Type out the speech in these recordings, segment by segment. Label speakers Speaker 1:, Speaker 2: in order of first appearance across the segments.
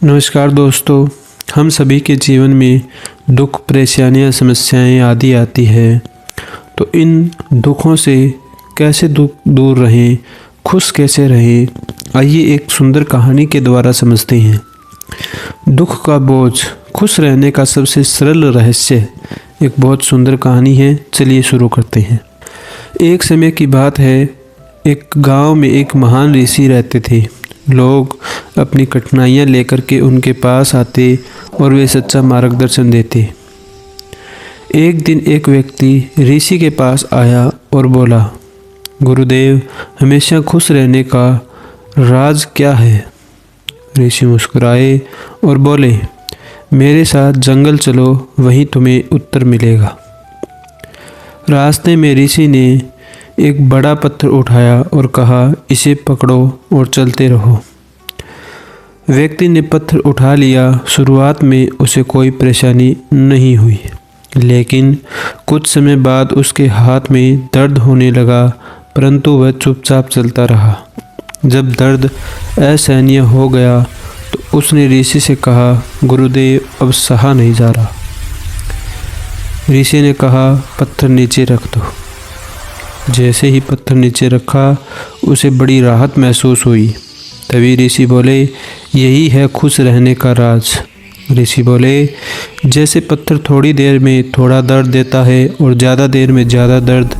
Speaker 1: नमस्कार दोस्तों, हम सभी के जीवन में दुख, परेशानियां, समस्याएं आदि आती है। तो इन दुखों से कैसे दूर रहें, खुश कैसे रहें, आइए एक सुंदर कहानी के द्वारा समझते हैं। दुख का बोझ, खुश रहने का सबसे सरल रहस्य, एक बहुत सुंदर कहानी है। चलिए शुरू करते हैं। एक समय की बात है, एक गांव में एक महान ऋषि रहते थे। लोग अपनी कठिनाइयां लेकर के उनके पास आते और वे सच्चा मार्गदर्शन देते। एक दिन एक व्यक्ति ऋषि के पास आया और बोला, गुरुदेव, हमेशा खुश रहने का राज क्या है? ऋषि मुस्कुराए और बोले, मेरे साथ जंगल चलो, वहीं तुम्हें उत्तर मिलेगा। रास्ते में ऋषि ने एक बड़ा पत्थर उठाया और कहा, इसे पकड़ो और चलते रहो। व्यक्ति ने पत्थर उठा लिया। शुरुआत में उसे कोई परेशानी नहीं हुई, लेकिन कुछ समय बाद उसके हाथ में दर्द होने लगा, परंतु वह चुपचाप चलता रहा। जब दर्द असहनीय हो गया तो उसने ऋषि से कहा, गुरुदेव, अब सहा नहीं जा रहा। ऋषि ने कहा, पत्थर नीचे रख दो। जैसे ही पत्थर नीचे रखा, उसे बड़ी राहत महसूस हुई। तभी ऋषि बोले, यही है खुश रहने का राज। ऋषि बोले, जैसे पत्थर थोड़ी देर में थोड़ा दर्द देता है और ज़्यादा देर में ज़्यादा दर्द,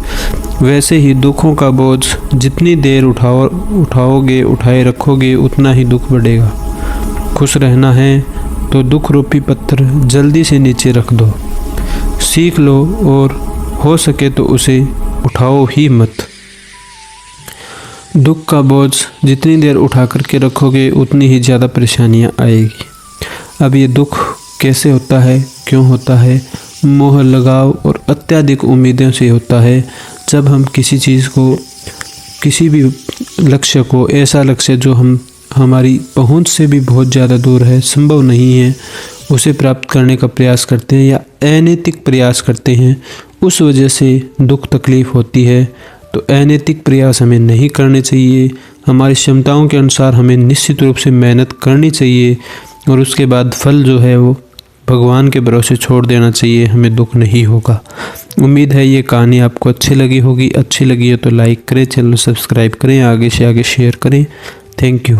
Speaker 1: वैसे ही दुखों का बोझ जितनी देर उठाए रखोगे, उतना ही दुख बढ़ेगा। खुश रहना है तो दुख रूपी पत्थर जल्दी से नीचे रख दो, सीख लो, और हो सके तो उसे उठाओ ही मत। दुख का बोझ जितनी देर उठा करके रखोगे, उतनी ही ज़्यादा परेशानियां आएगी। अब ये दुख कैसे होता है, क्यों होता है? मोह, लगाव और अत्यधिक उम्मीदों से होता है। जब हम किसी चीज़ को, किसी भी लक्ष्य को, ऐसा लक्ष्य जो हमारी पहुंच से भी बहुत ज़्यादा दूर है, संभव नहीं है, उसे प्राप्त करने का प्रयास करते हैं या अनैतिक प्रयास करते हैं, उस वजह से दुख तकलीफ़ होती है। तो अनैतिक प्रयास हमें नहीं करने चाहिए। हमारी क्षमताओं के अनुसार हमें निश्चित रूप से मेहनत करनी चाहिए और उसके बाद फल जो है वो भगवान के भरोसे छोड़ देना चाहिए। हमें दुख नहीं होगा। उम्मीद है ये कहानी आपको अच्छी लगी होगी। अच्छी लगी है तो लाइक करें, चैनल सब्सक्राइब करें, आगे से आगे शेयर करें। Thank you.